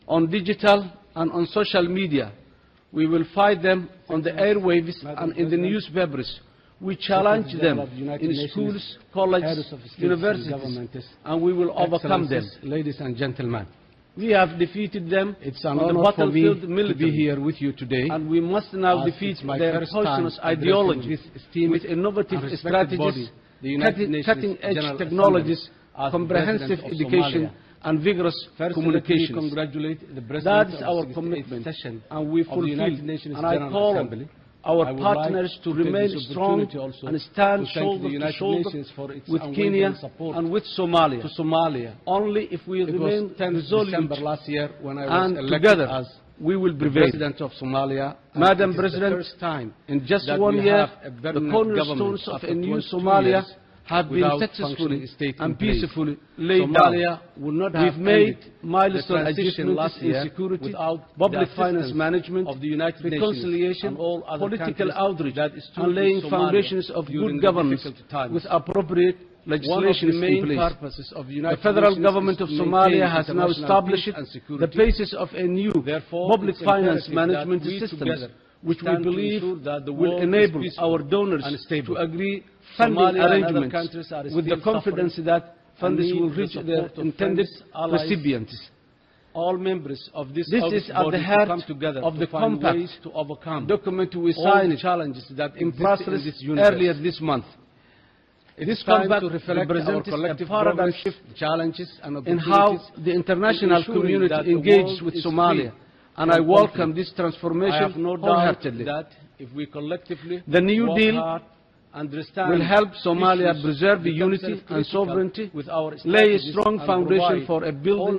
on digital and on social media. We will fight them on the airwaves and in the newspapers. We challenge them in schools, colleges, universities, and we will overcome them. Ladies and gentlemen, we have defeated them. It's an honor for me to be here with you today. And we must now defeat their poisonous ideology with innovative strategies, cutting-edge technologies, comprehensive education, and vigorous communication. That is our commitment, and we fulfill. And I call on our partners to remain strong and stand shoulder to shoulder with Kenya and with Somalia. Only if we remain resolute last year when I was and together we will prevail. President of Somalia, Madam President, in just 1 year, the cornerstones of a new Somalia have been successfully and peacefully laid down. We've made milestone achievements in security, public finance management, reconciliation, political outreach, and laying foundations of good governance with appropriate legislation in place. The federal government of Somalia has now established the basis of a new public finance management system, which we believe will enable our donors to agree funding arrangements with the confidence that funds will reach their intended recipients. All members of this is at the heart of the compact document we signed in Brussels earlier this month. This compact represents a paradigm shift in how the international community engages with Somalia, and I welcome this transformation wholeheartedly. The New Deal will help Somalia preserve unity and sovereignty, lay a strong foundation for a building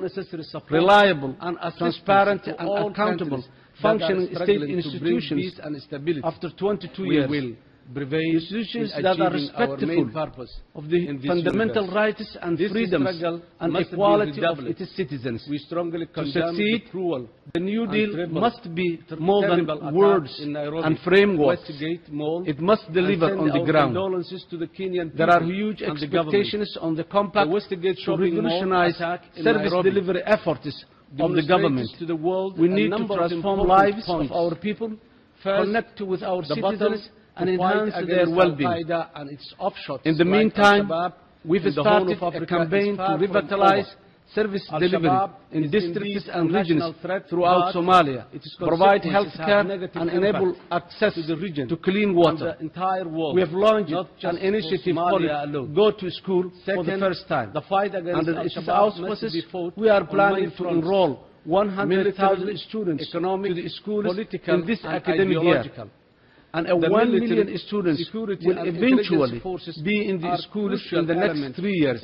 reliable, transparent and accountable functioning state institutions after 22 years. Institutions that are respectful of the fundamental rights and freedoms and equality of its citizens. To succeed, the New Deal must be more than words and frameworks. It must deliver on the ground. There are huge expectations on the compact to revolutionize service delivery efforts of the government. We need to transform lives of our people, connect with our citizens, and enhance their well-being. In the meantime, we've started a campaign to revitalize service delivery in districts and regions throughout Somalia, provide health care and enable access to clean water. We have launched an initiative called Go to School for the first time. Under its auspices, we are planning to enroll 100,000 students to the schools in this academic year. And 1 million students will eventually be in the schools in the next 3 years.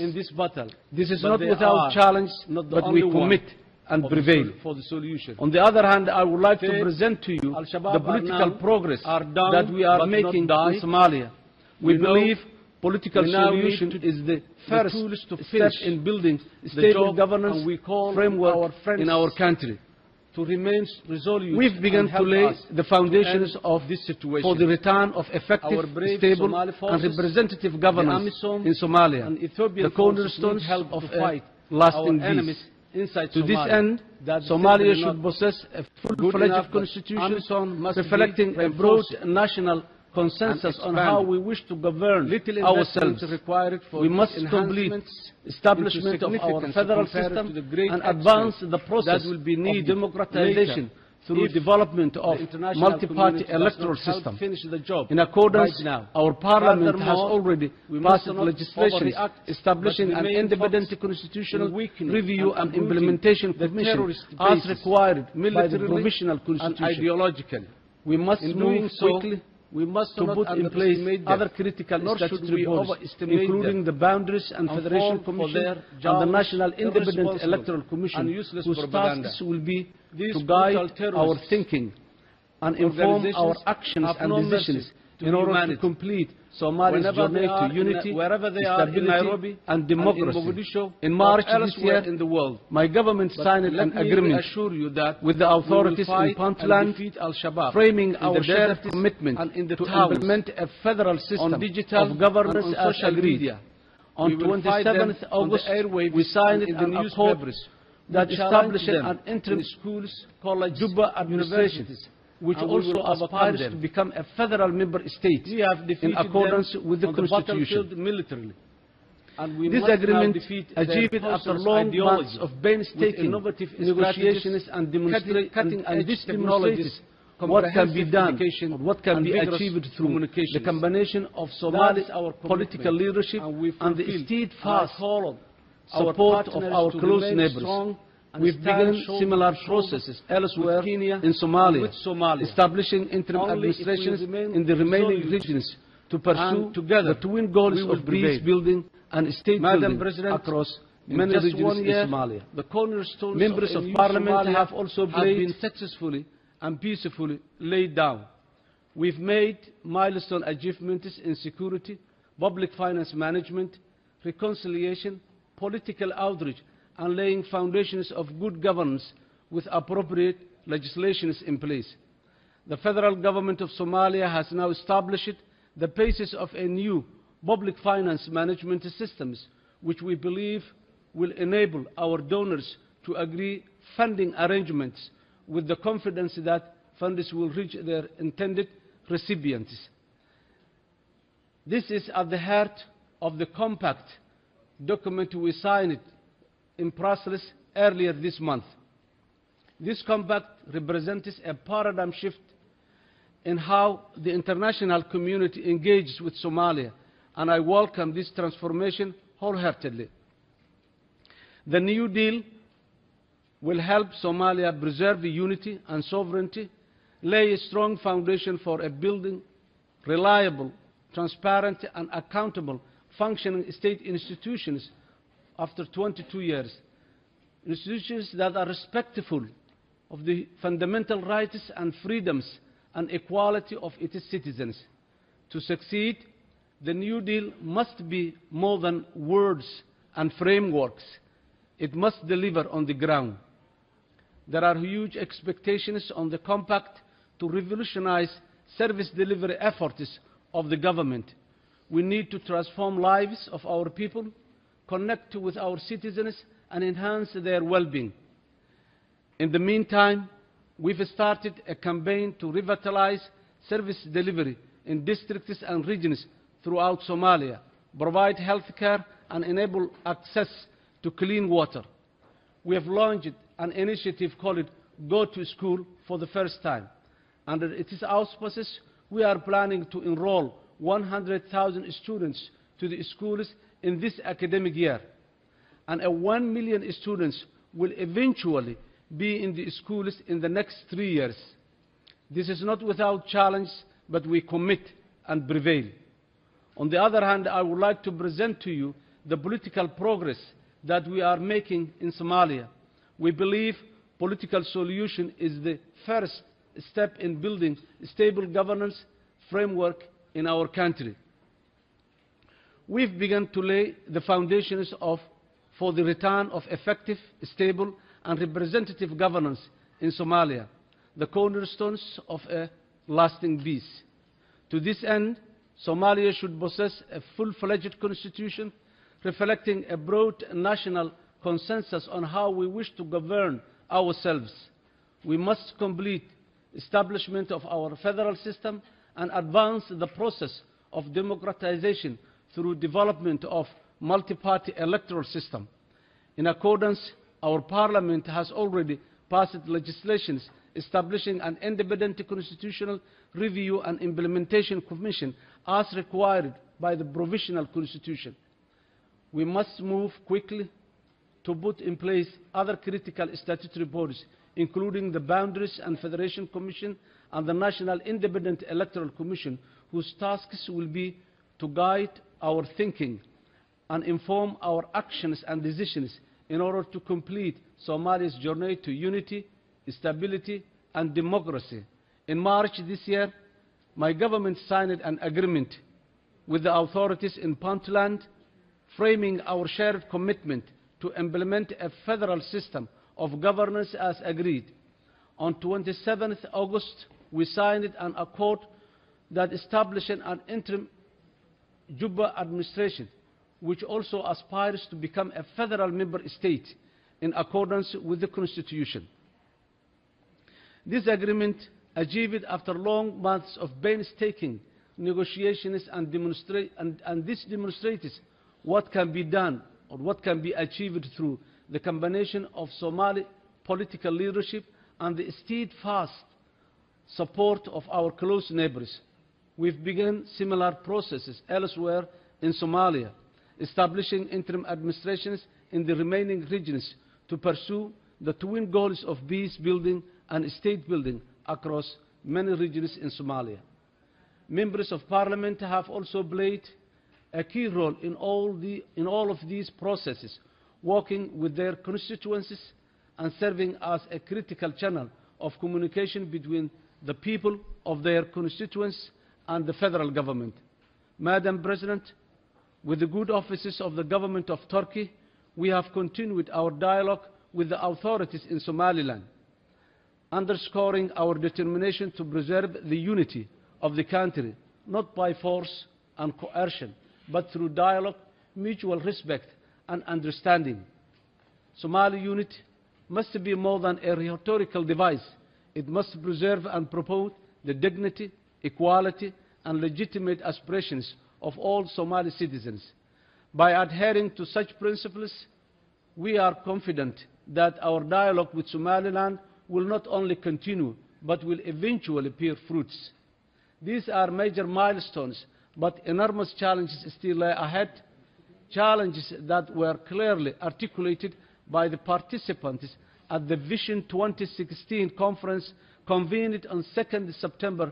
This is not without challenge, but we commit and prevail. On the other hand, I would like to present to you the political progress that we are making in Somalia. We believe political solution is the first step in building a stable governance framework in our country. We've begun to lay the foundations of this situation for the return of effective, stable and representative governance in Somalia, the cornerstones of a lasting peace. To this end, Somalia should possess a full-fledged constitution reflecting a broad national consensus on how we wish to govern ourselves. We must complete establishment of our federal system and advance the process of democratization through development of multi-party electoral system. In accordance, our parliament has already passed legislation establishing an independent constitutional review and implementation commission as required by the provisional constitution. We must move quickly. We must put in place other critical statutory reforms, including the Boundaries and Federation Commission and the National Independent Electoral Commission, whose tasks will be to guide our thinking and inform our actions and decisions in order to complete Somalia's journey to unity, stability and democracy. In March this year, my government signed an agreement with the authorities in Puntland, framing our shared commitment to implement a federal system of governance as agreed. On 27th August, we signed an accord that establishing an interim schools, college, Juba administrations, which also aspires to become a federal member state in accordance with the Constitution. Militarily. And this agreement, achieved after long months of painstaking negotiations and this demonstrates what can be done, or what can be achieved through the combination of Somali's political leadership and the steadfast support of our close neighbors. We've begun similar processes elsewhere in Somalia, establishing interim administrations in the remaining regions to pursue the twin goals of peace building and state building across many regions in Somalia. The cornerstones Members of Parliament have also been successfully and peacefully laid down. We've made milestone achievements in security, public finance management, reconciliation, political outreach, and laying foundations of good governance with appropriate legislation in place. The federal government of Somalia has now established the basis of a new public finance management systems, which we believe will enable our donors to agree funding arrangements with the confidence that funds will reach their intended recipients. This is at the heart of the compact document we signed in Brussels earlier this month. This compact represents a paradigm shift in how the international community engages with Somalia, and I welcome this transformation wholeheartedly. The New Deal will help Somalia preserve unity and sovereignty, lay a strong foundation for a building reliable, transparent, and accountable functioning state institutions after 22 years, institutions that are respectful of the fundamental rights and freedoms and equality of its citizens. To succeed, the New Deal must be more than words and frameworks. It must deliver on the ground. There are huge expectations on the compact to revolutionize service delivery efforts of the government. We need to transform lives of our people, connect with our citizens, and enhance their well-being. In the meantime, we've started a campaign to revitalize service delivery in districts and regions throughout Somalia, provide health care, and enable access to clean water. We have launched an initiative called Go to School for the first time. Under its auspices, we are planning to enroll 100,000 students to the schools in this academic year, and 1 million students will eventually be in the schools in the next 3 years. This is not without challenge, but we commit and prevail. On the other hand, I would like to present to you the political progress that we are making in Somalia. We believe political solution is the first step in building a stable governance framework in our country. We've begun to lay the foundations for the return of effective, stable, and representative governance in Somalia, the cornerstones of a lasting peace. To this end, Somalia should possess a full-fledged constitution reflecting a broad national consensus on how we wish to govern ourselves. We must complete establishment of our federal system and advance the process of democratization through development of multi-party electoral system. In accordance, our parliament has already passed legislation establishing an independent constitutional review and implementation commission as required by the provisional constitution. We must move quickly to put in place other critical statutory bodies, including the Boundaries and Federation Commission and the National Independent Electoral Commission, whose tasks will be to guide our thinking and inform our actions and decisions in order to complete Somalia's journey to unity, stability, and democracy. In March this year, my government signed an agreement with the authorities in Puntland, framing our shared commitment to implement a federal system of governance as agreed. On 27th August, we signed an accord that established an interim Juba administration, which also aspires to become a federal member state. in accordance with the Constitution. This agreement, achieved after long months of painstaking negotiations, and this demonstrates what can be done or what can be achieved through the combination of Somali political leadership and the steadfast support of our close neighbors. We've begun similar processes elsewhere in Somalia, establishing interim administrations in the remaining regions to pursue the twin goals of peace building and state building across many regions in Somalia. Members of Parliament have also played a key role in all of these processes, working with their constituencies and serving as a critical channel of communication between the people of their constituents and the federal government. Madam President, with the good offices of the government of Turkey, we have continued our dialogue with the authorities in Somaliland, underscoring our determination to preserve the unity of the country, not by force and coercion, but through dialogue, mutual respect, and understanding. Somali unity must be more than a rhetorical device. It must preserve and promote the dignity, equality, and legitimate aspirations of all Somali citizens. By adhering to such principles, we are confident that our dialogue with Somaliland will not only continue, but will eventually bear fruits. These are major milestones, but enormous challenges still lie ahead, challenges that were clearly articulated by the participants at the Vision 2016 conference convened on 2nd September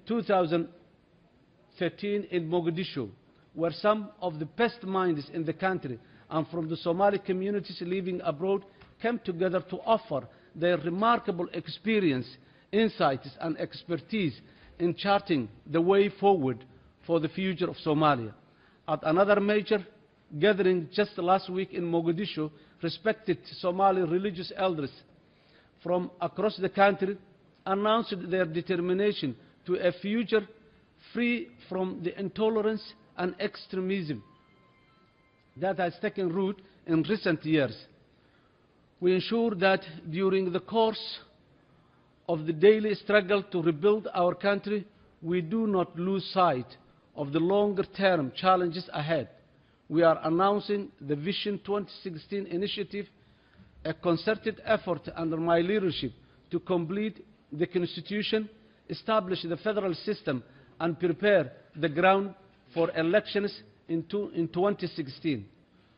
2013 in Mogadishu, where some of the best minds in the country and from the Somali communities living abroad came together to offer their remarkable experience, insights, and expertise in charting the way forward for the future of Somalia. At another major gathering just last week in Mogadishu, respected Somali religious elders from across the country announced their determination to a future free from the intolerance and extremism that has taken root in recent years. We ensure that during the course of the daily struggle to rebuild our country, we do not lose sight of the longer-term challenges ahead. We are announcing the Vision 2016 initiative, a concerted effort under my leadership to complete the Constitution, establish the federal system, and prepare the ground for elections in 2016.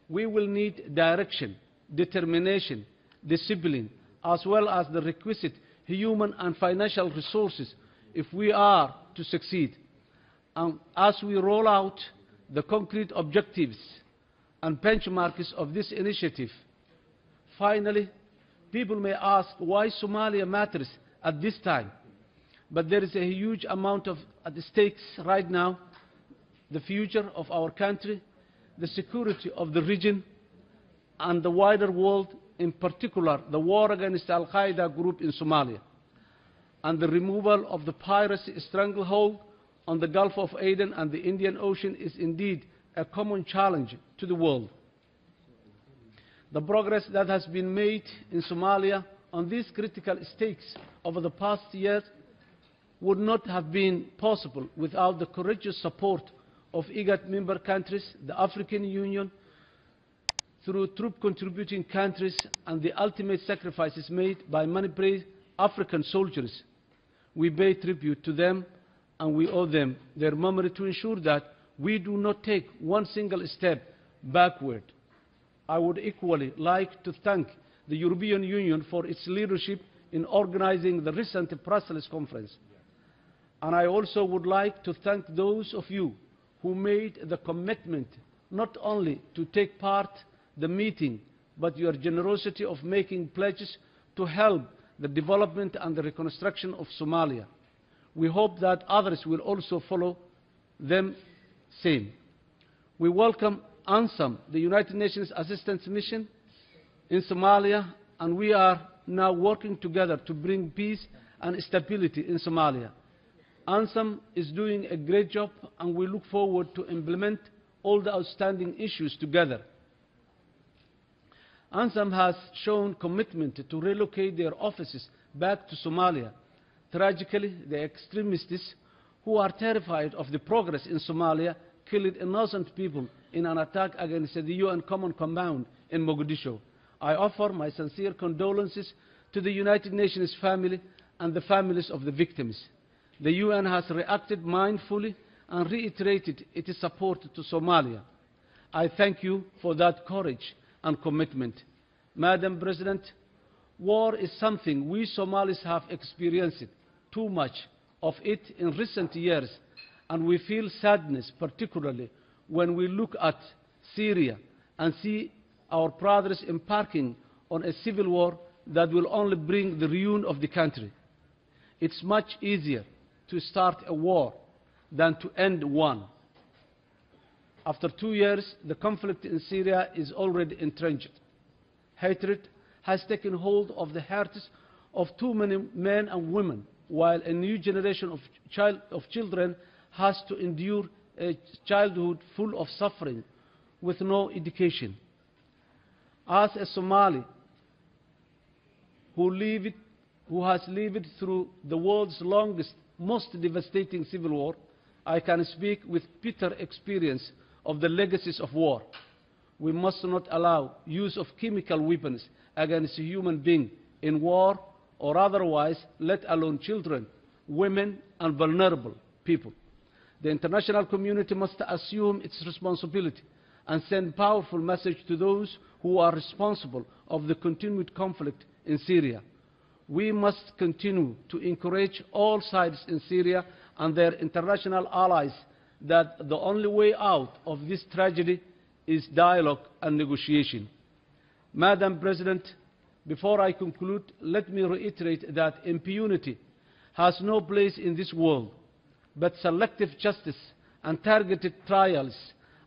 We will need direction, determination, discipline, as well as the requisite human and financial resources if we are to succeed. And as we roll out the concrete objectives and benchmarks of this initiative, finally, people may ask why Somalia matters at this time. But there is a huge amount at stake right now: the future of our country, the security of the region, and the wider world, in particular the war against Al-Qaeda group in Somalia, and the removal of the piracy stranglehold on the Gulf of Aden and the Indian Ocean is indeed a common challenge to the world. The progress that has been made in Somalia on these critical stakes over the past years would not have been possible without the courageous support of IGAD member countries, the African Union, through troop contributing countries, and the ultimate sacrifices made by many brave African soldiers. We pay tribute to them, and we owe them their memory to ensure that we do not take one single step backward. I would equally like to thank the European Union for its leadership in organizing the recent Brussels conference. And I also would like to thank those of you who made the commitment not only to take part in the meeting, but your generosity of making pledges to help the development and the reconstruction of Somalia. We hope that others will also follow them same. We welcome ANSAM, the United Nations Assistance Mission in Somalia, and we are now working together to bring peace and stability in Somalia. ANSAM is doing a great job, and we look forward to implement all the outstanding issues together. ANSAM has shown commitment to relocate their offices back to Somalia. Tragically, the extremists who are terrified of the progress in Somalia killed innocent people in an attack against the UN Common Compound in Mogadishu. I offer my sincere condolences to the United Nations family and the families of the victims. The UN has reacted mindfully and reiterated its support to Somalia. I thank you for that courage and commitment. Madam President, war is something we Somalis have experienced too much of it in recent years, and we feel sadness, particularly when we look at Syria and see our brothers embarking on a civil war that will only bring the ruin of the country. It's much easier to start a war than to end one. After 2 years, the conflict in Syria is already entrenched. Hatred has taken hold of the hearts of too many men and women, while a new generation of children has to endure a childhood full of suffering with no education. As a Somali who has lived through the world's longest, most devastating civil war, I can speak with bitter experience of the legacies of war. We must not allow use of chemical weapons against a human being in war or otherwise, let alone children, women, and vulnerable people. The international community must assume its responsibility and send powerful message to those who are responsible of the continued conflict in Syria. We must continue to encourage all sides in Syria and their international allies that the only way out of this tragedy is dialogue and negotiation. Madam President, before I conclude, let me reiterate that impunity has no place in this world, but selective justice and targeted trials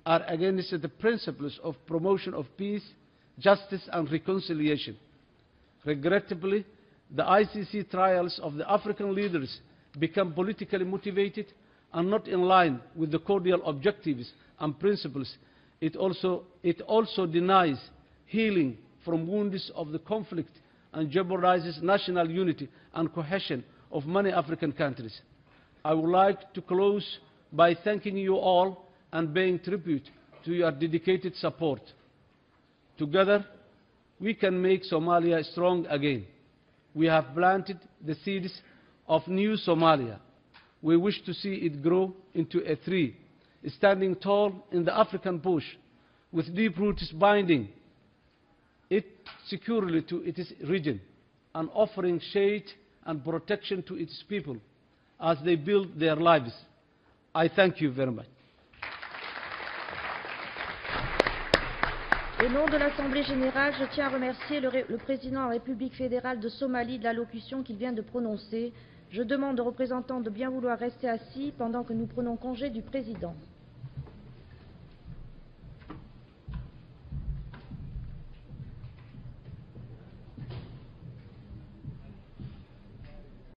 are against the principles of promotion of peace, justice, and reconciliation. Regrettably, the ICC trials of the African leaders become politically motivated and not in line with the cordial objectives and principles. It also denies healing from wounds of the conflict and jeopardizes national unity and cohesion of many African countries. I would like to close by thanking you all and paying tribute to your dedicated support. Together, we can make Somalia strong again. We have planted the seeds of new Somalia. We wish to see it grow into a tree, standing tall in the African bush, with deep roots binding it securely to its region, and offering shade and protection to its people as they build their lives. I thank you very much. Au nom de l'Assemblée générale, je tiens à remercier le président de la République fédérale de Somalie de l'allocution qu'il vient de prononcer. Je demande aux représentants de bien vouloir rester assis pendant que nous prenons congé du président.